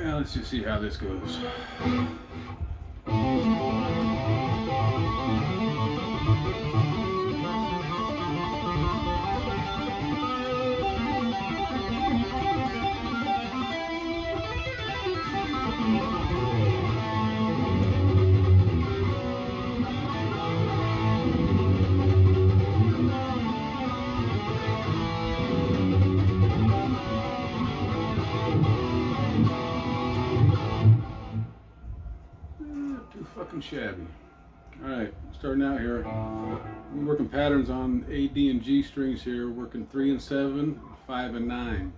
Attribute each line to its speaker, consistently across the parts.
Speaker 1: Well, let's just see how this goes. Too fucking shabby. Alright, starting out here. I'm working patterns on A, D, and G strings here. Working 3 and 7, 5 and 9.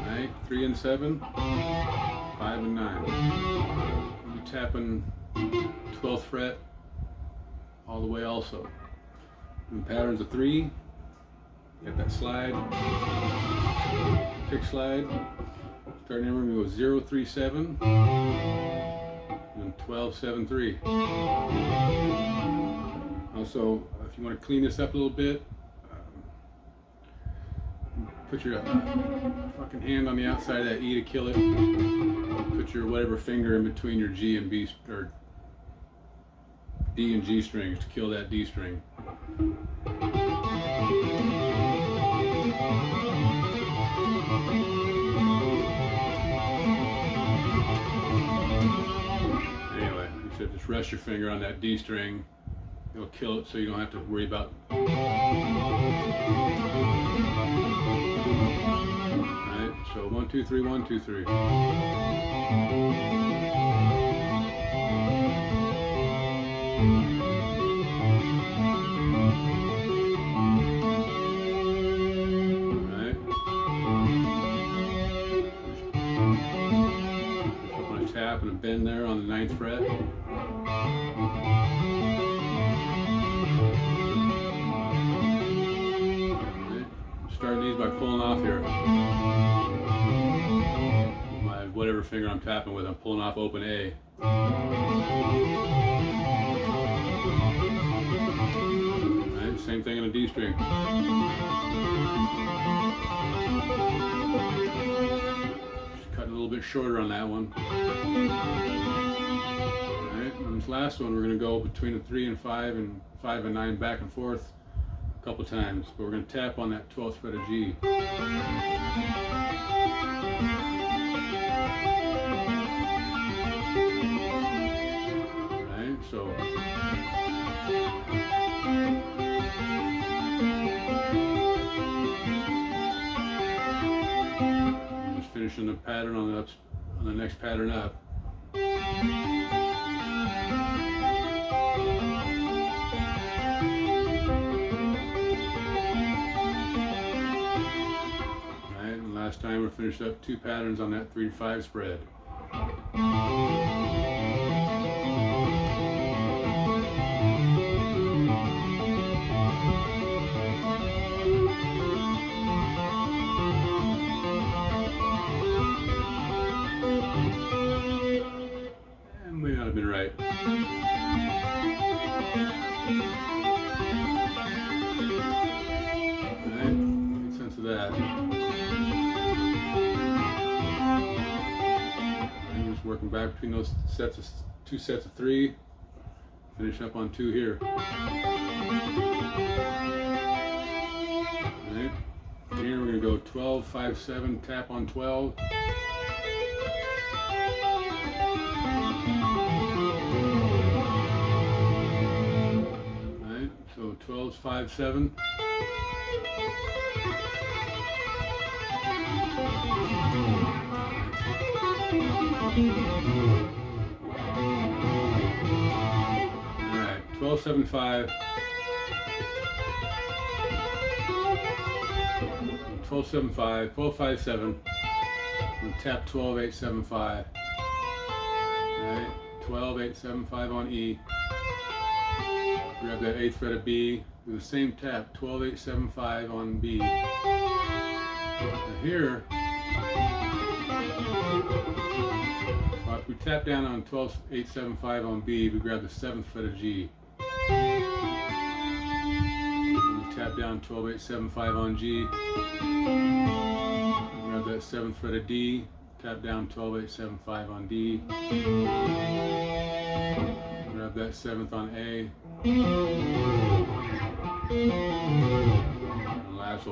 Speaker 1: Alright, 3 and 7, 5 and 9. I'm tapping 12th fret all the way also. Doing patterns of 3. Get that slide, pick slide. Starting here, we're going to go 0, 3, 7, and 12, 7, 3. Also, if you want to clean this up a little bit, put your fucking hand on the outside of that E to kill it. Put your whatever finger in between your G and B, or D and G strings to kill that D string. Anyway, you should just rest your finger on that D string. It'll kill it so you don't have to worry about. Alright, so 1, 2, 3, 1, 2, 3. Tap and a bend there on the 9th fret. Right. Starting these by pulling off here. My whatever finger I'm tapping with, I'm pulling off open A. Right. Same thing on a D string. A little bit shorter on that one. Alright, on this last one we're going to go between a 3 and 5 and 5 and 9 back and forth a couple times, but we're going to tap on that 12th fret of G. Alright, so finishing the pattern on the next pattern up. Alright, and last time we finished up 2 patterns on that 3 to 5 spread. May not have been right. Alright, make sense of that. I'm just working back between those sets of 2 sets of 3. Finish up on 2 here. Alright, here we're going to go 12, 5, 7, tap on 12. So 12's 5, 7. Alright, 12, 7, 5. 12, 7, 5. 12, 5, 7. And tap 12, 8, 7, 5. Alright, 12, 8, 7, 5 on E. Grab that 8th fret of B, do the same tap, 12, 8, 7, 5 on B. Now here, so if we tap down on 12, 8, 7, 5 on B, we grab the 7th fret of G. tap down 12, 8, 7, 5 on G. Grab that 7th fret of D, tap down 12, 8, 7, 5 on D. Grab that 7th on A. And last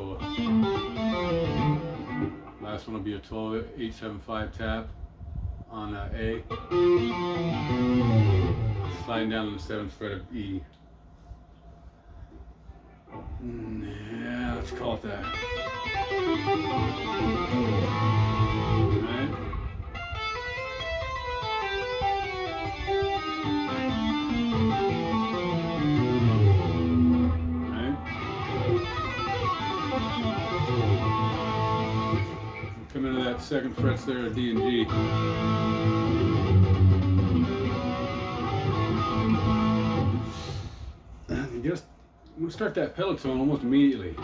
Speaker 1: one will be a 12, 8, 7, 5 tap on A. Sliding down to the 7th fret of E. Yeah, let's call it that. Alright. Come into that 2nd frets there of D and G. Just I'm going to start that pedal tone almost immediately.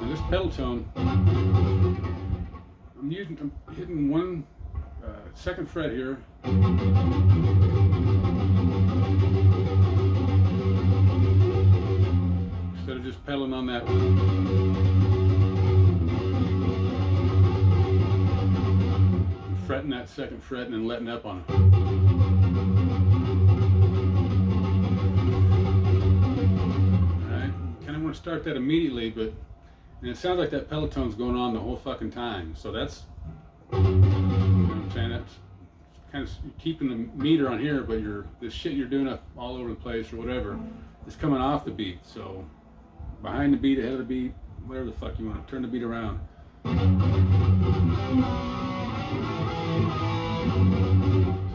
Speaker 1: Now this pedal tone, I'm hitting one 2nd fret here. Instead of just pedaling on that. Fretting that 2nd fret and then letting up on it. Alright, kind of want to start that immediately, and it sounds like that pedal tone's going on the whole fucking time. So that's, you know what I'm saying, that's kind of keeping the meter on here, but the shit you're doing up all over the place or whatever is coming off the beat. So behind the beat, ahead of the beat, whatever the fuck you want to turn the beat around. So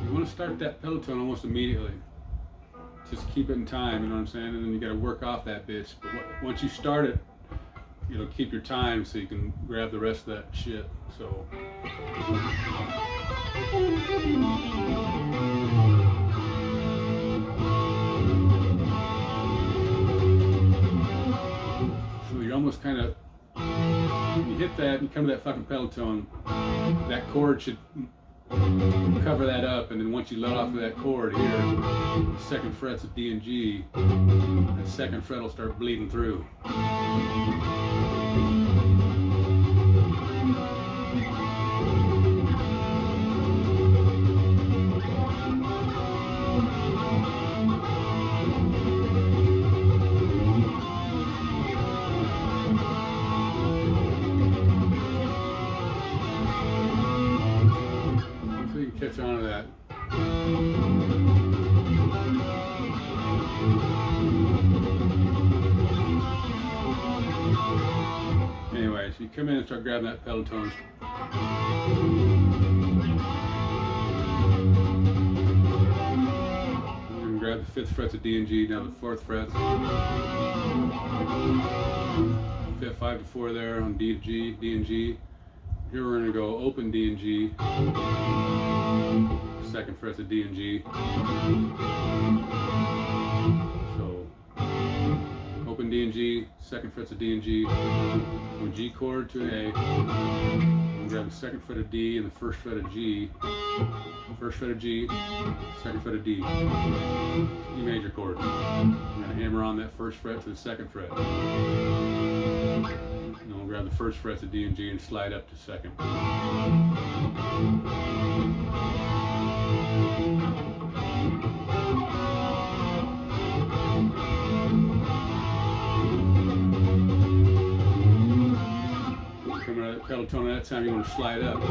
Speaker 1: you want to start that pedal tone almost immediately. Just keep it in time, you know what I'm saying? And then you got to work off that bitch. But once you start it, it'll keep your time so you can grab the rest of that shit. So. So you're almost kind of, you hit that and you come to that fucking pedal tone, that chord should cover that up, and then once you let off of that chord here, the 2nd frets of D and G, that 2nd fret will start bleeding through. Catch on to that. Anyway, so you come in and start grabbing that pedal tone. We're going to grab the 5th frets of D and G down to the 4th frets. 5th, 5 to 4 there on D and G. Here we're going to go open D and G, 2nd frets of D and G. So open D and G, 2nd frets of D and G, from a G chord to an A. We'll grab the 2nd fret of D and the 1st fret of G, 1st fret of G, 2nd fret of D, E major chord. We're going to hammer on that 1st fret to the 2nd fret. And we'll grab the 1st frets of D and G and slide up to 2nd. Coming out of that pedal tone at that time, you want to slide up.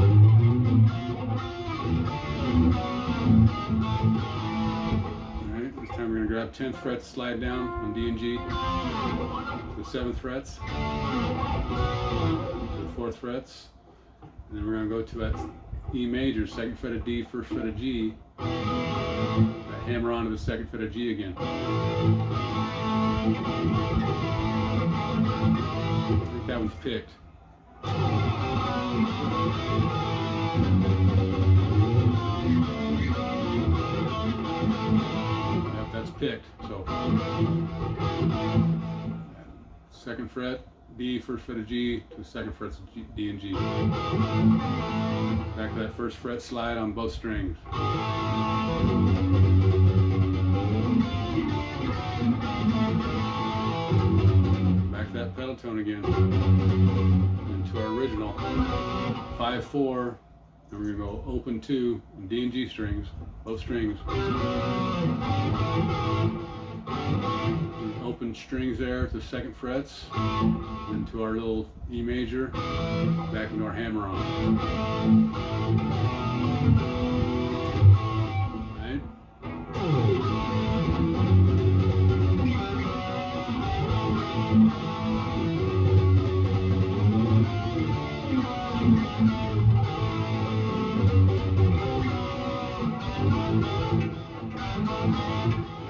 Speaker 1: Alright, this time we're going to grab 10th frets, slide down on D and G, the 7th frets, to the 4th frets, and then we're going to go to that E major, 2nd fret of D, 1st fret of G, hammer onto the 2nd fret of G again. I think that one's picked. Yep, that's picked. So 2nd fret D, 1st fret of G, to the 2nd frets of G, D and G. Back to that 1st fret slide on both strings. title tone again. And to our original 5/4, and we're gonna go open 2 D and G strings, both strings. And open strings there at the 2nd frets, and to our little E major, back into our hammer on. Right?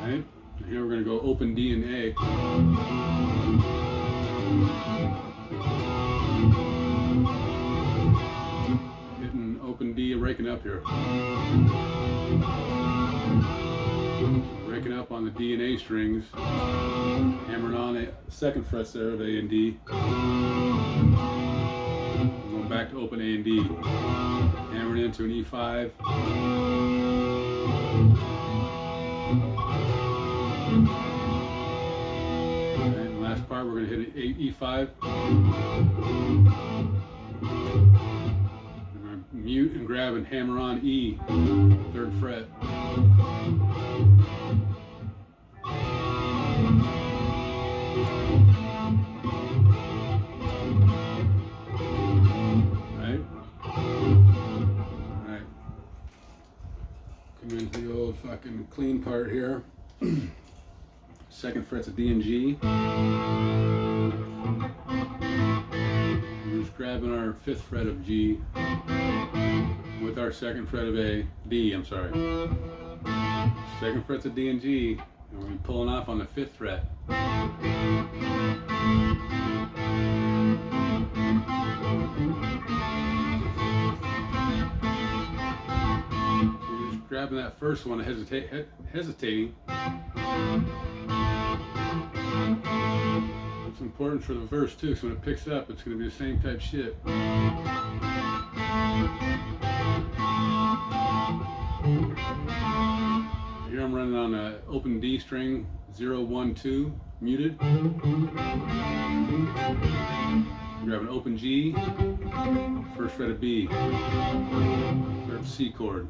Speaker 1: Right? And here we're going to go open D and A. Hitting open D and raking up here. Raking up on the D and A strings. Hammering on the 2nd frets there of A and D. Going back to open A and D. Hammering into an E5. And last part, we're going to hit an E5. I'm going to mute and grab and hammer on E, 3rd fret. Right? Right. Come into the old fucking clean part here. 2nd fret's a D and G. We're just grabbing our 5th fret of G with our 2nd fret of A, D, I'm sorry. 2nd fret's a D and G, and we're pulling off on the 5th fret. So you're just grabbing that first one, hesitating. It's important for the verse too, so when it picks up, it's going to be the same type shit. Here I'm running on an open D string, 0, 1, 2, muted. Grab an open G, 1st fret of B, 3rd C chord.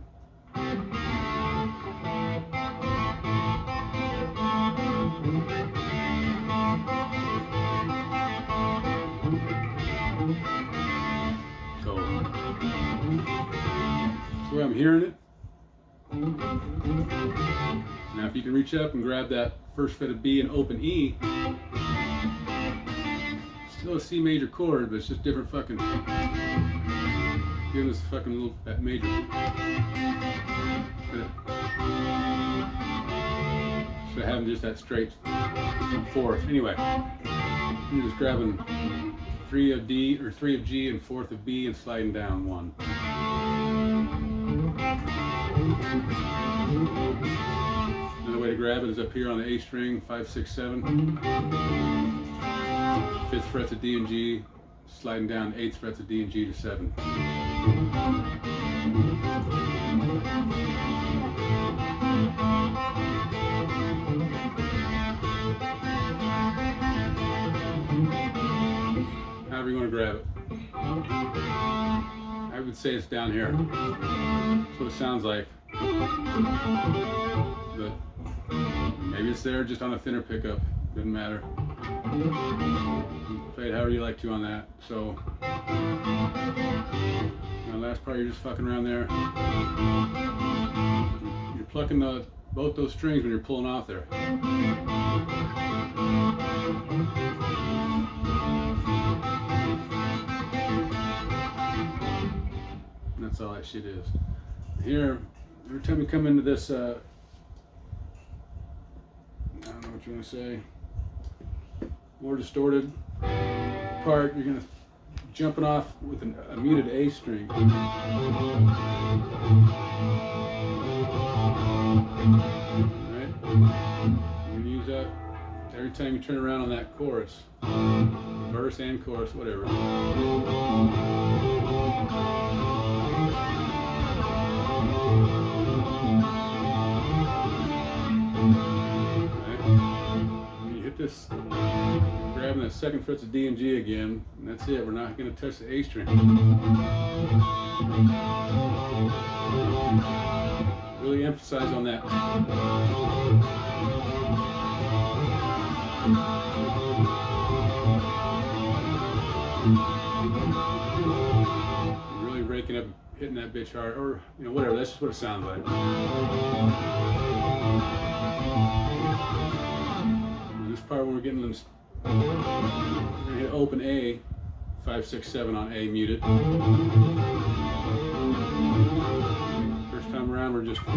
Speaker 1: So, that's the way I'm hearing it. Now if you can reach up and grab that 1st fret of B and open E, still a C major chord, but it's just different fucking, giving us fucking little, that major. So having just that straight 4th. Anyway, I'm just grabbing 3 of D, or 3 of G and 4th of B and sliding down 1. Another way to grab it is up here on the A string, 5, 6, 7. 5th frets of D and G, sliding down 8th frets of D and G to 7. However you want to grab it. I would say it's down here. That's what it sounds like. But maybe it's there just on a thinner pickup. Doesn't matter. Play it however you like to on that. So, now last part, you're just fucking around there. You're plucking both those strings when you're pulling off there. And that's all that shit is. Here, every time you come into this, I don't know what you want to say, more distorted part, you're gonna jumping off with a muted A string. Right? You're gonna use that every time you turn around on that chorus, verse and chorus, whatever. When you hit this, grabbing that second frets of D and G again, and that's it. We're not going to touch the A string. Really emphasize on that. Really raking up, hitting that bitch hard, or you know, whatever. That's just what it sounds like. And this part when we're getting them, we're gonna hit open A, 5, 6, 7 on A muted. First time around, we're just now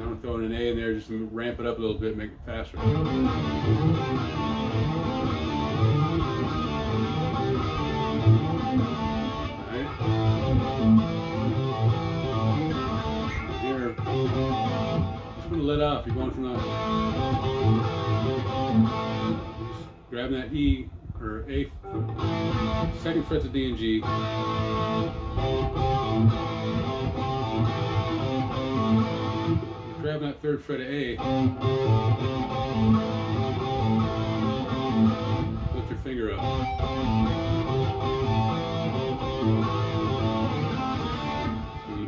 Speaker 1: we're throwing an A in there just to ramp it up a little bit, make it faster. Here, just want to let off. You're going from the, grabbing that E or A, second frets of D and G. Grabbing that third fret of A. Lift your finger up.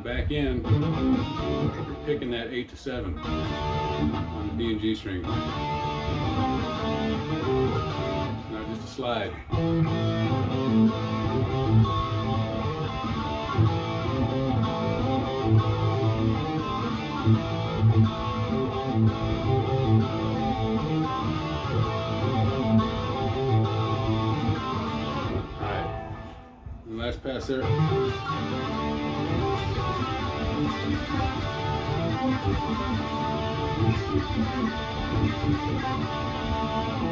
Speaker 1: Back in, you're picking that 8 to 7 on the D and G string. It's not just a slide. Alright, last pass there.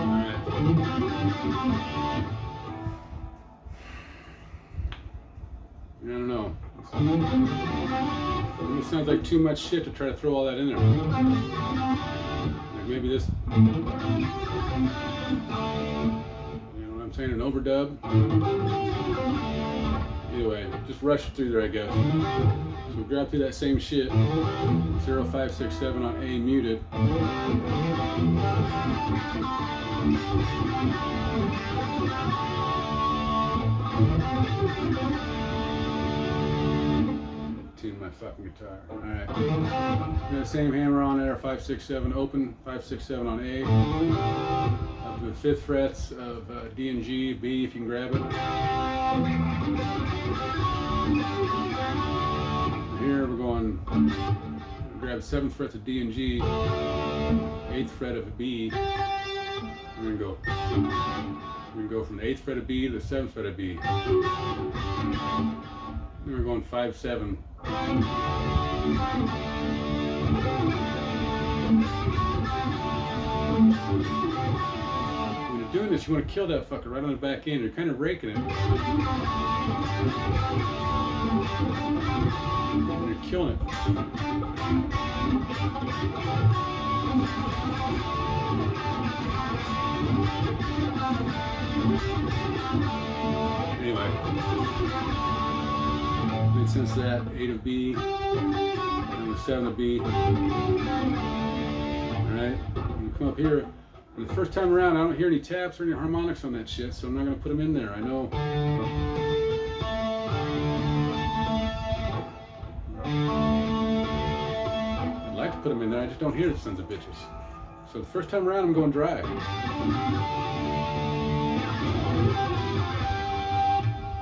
Speaker 1: Alright. I don't know. It sounds like too much shit to try to throw all that in there. Like maybe this, you know what I'm saying, an overdub. Either way, just rush through there, I guess. So we'll grab through that same shit. 0, 5, 6, 7 on A muted. 18 my fucking guitar. Alright. Got the same hammer on there, 5, 6, 7 open, 5, 6, 7 on A. Up to the 5th frets of D and G, B if you can grab it. Here we're going, grab 7th frets of D and G, 8th fret of B. We're gonna go from the 8th fret of B to the 7th fret of B. Then we're going 5, 7. When you're doing this, you want to kill that fucker right on the back end. You're kind of raking it. And you're killing it. Anyway, made sense of that. 8 of B and the 7 of B. Alright, you come up here. And the first time around, I don't hear any taps or any harmonics on that shit, so I'm not going to put them in there. I know. I'd like to put them in there, I just don't hear the sons of bitches. So the first time around, I'm going dry.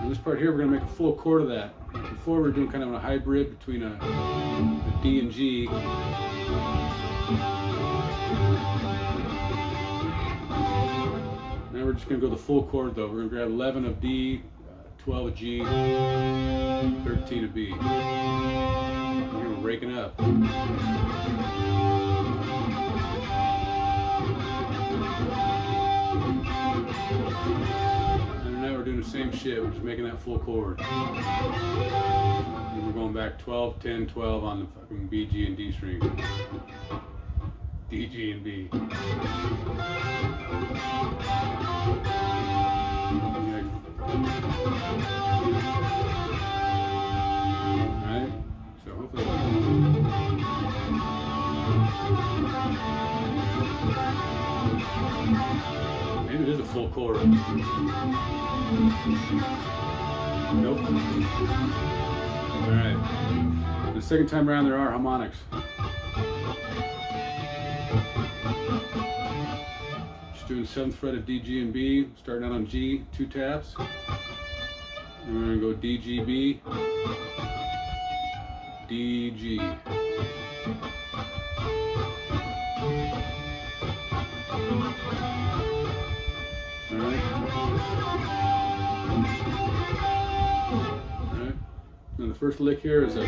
Speaker 1: And this part here, we're going to make a full chord of that. Before, we were doing kind of a hybrid between a D and G. Now we're just going to go the full chord though. We're going to grab 11 of D, 12 of G, 13 of B. We're going to rake it up. And now we're doing the same shit. We're just making that full chord. And we're going back 12, 10, 12 on the fucking B, G, and D string. D, G, and B. Alright, so hopefully. Maybe it is a full chord. Nope. Alright. The second time around there are harmonics. Just doing 7th fret of D, G, and B. Starting out on G, 2 taps. And we're going to go D, G, B. D, G. Alright. And the first lick here is a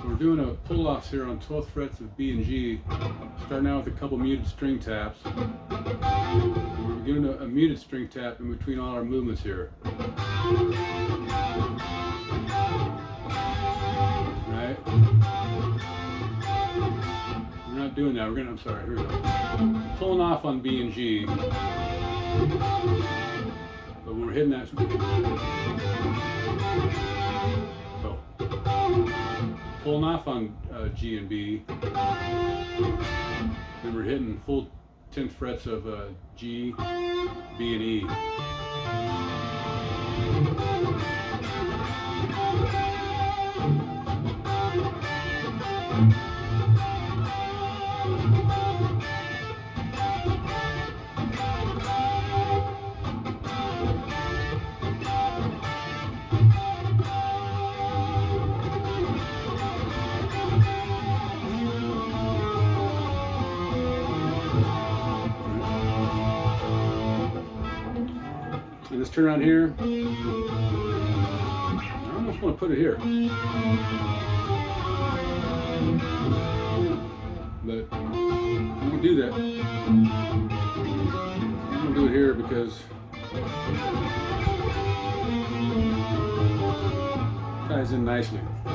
Speaker 1: we're doing a pull-offs here on 12th frets of B and G, starting out with a couple muted string taps. We're doing a muted string tap in between all our movements here. Right? We're not doing that. I'm sorry, here we go. Pulling off on B and G. But when we're hitting that, so pulling off on G and B, then we're hitting full 10th frets of G, B, and E. And this turn around here, I almost want to put it here, but you can do that. I'm going to do it here because it ties in nicely. So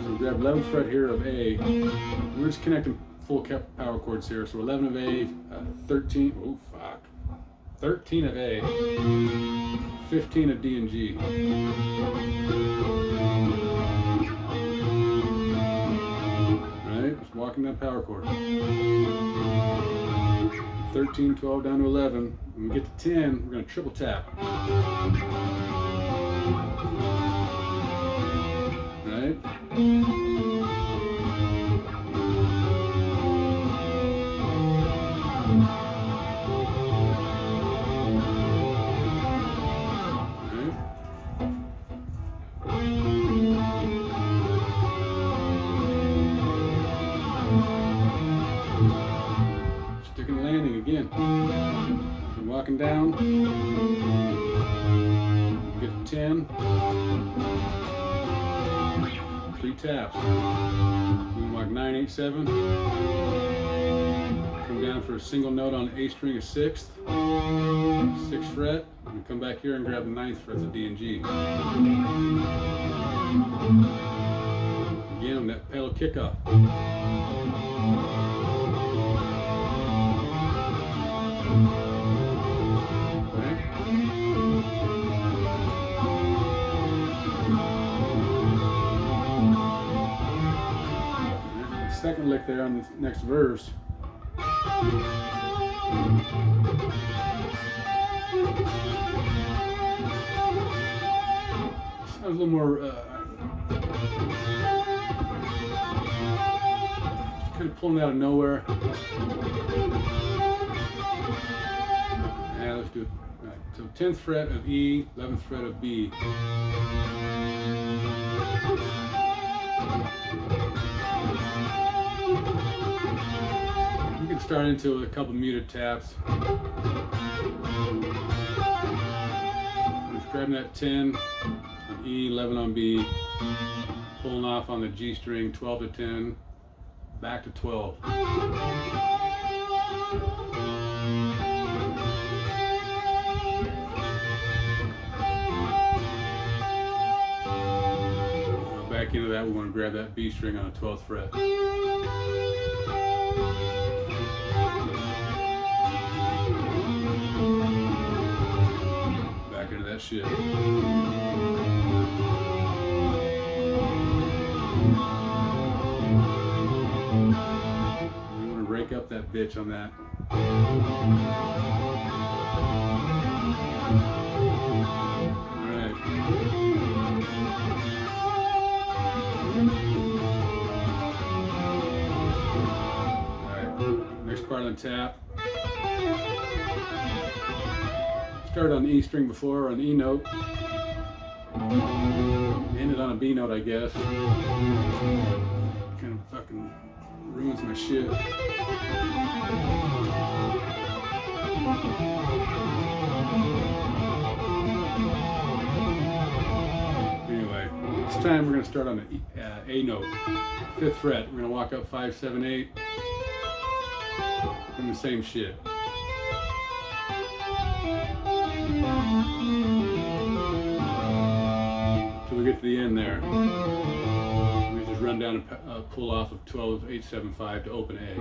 Speaker 1: we grab 11th fret here of A. We're just connecting full power chords here. So 11 of A, 13, oh fuck. 13 of A, 15 of D and G. Right, just walking that power chord. 13, 12 down to 11. When we get to 10, we're going to triple tap. Right? Sticking the landing again. And walking down. Get to 10. 3 taps. Moonwalk 9, 8, 7. Come down for a single note on A string, a 6th. 6th fret. And come back here and grab the 9th frets of D and G. Again on that pedal kickoff. Second lick there on the next verse. Sounds a little more just kind of pulling out of nowhere. Yeah, let's do it. All right, so 10th fret of E, 11th fret of B. You can start into a couple muted taps. Just grabbing that 10 on E, 11 on B, pulling off on the G string, 12 to 10, back to 12. Back into that, we want to grab that B string on the 12th fret. that shit. You want to rake up that bitch on that. Alright. Alright. Next part on tap. Started on the E string before, on the E note. Ended on a B note, I guess. Kind of fucking ruins my shit. Anyway, this time we're going to start on the A note, 5th fret. We're going to walk up 5, 7, 8, and the same shit. Till we get to the end there. We just run down and pull off of 12, 8, 7, 5 to open A.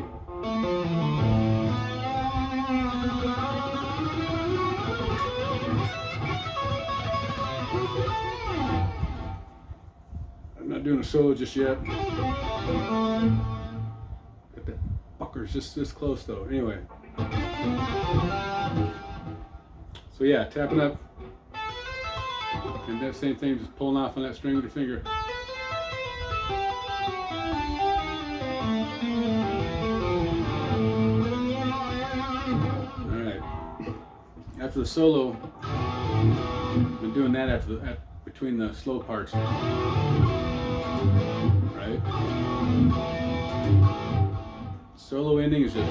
Speaker 1: I'm not doing a solo just yet. Got that fucker's just this close though. Anyway. So yeah, tapping up. And that same thing, just pulling off on that string with your finger. Alright. After the solo, I've been doing that between the slow parts. Right? Solo ending is just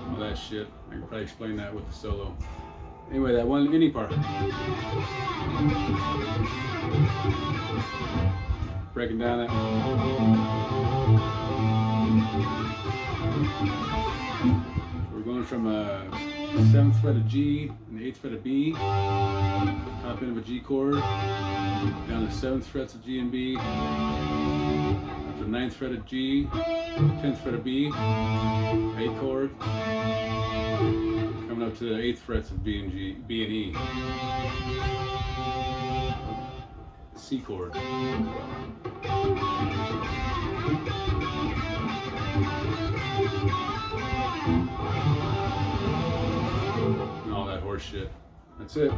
Speaker 1: all that shit. I can probably explain that with the solo. Anyway, that one ending part. Breaking down that. We're going from a 7th fret of G and the 8th fret of B, top end of a G chord, down to 7th frets of G and B, up to 9th fret of G, 10th fret of B, A chord, coming up to the 8th frets of B and E, C chord. And all that horse shit. That's it.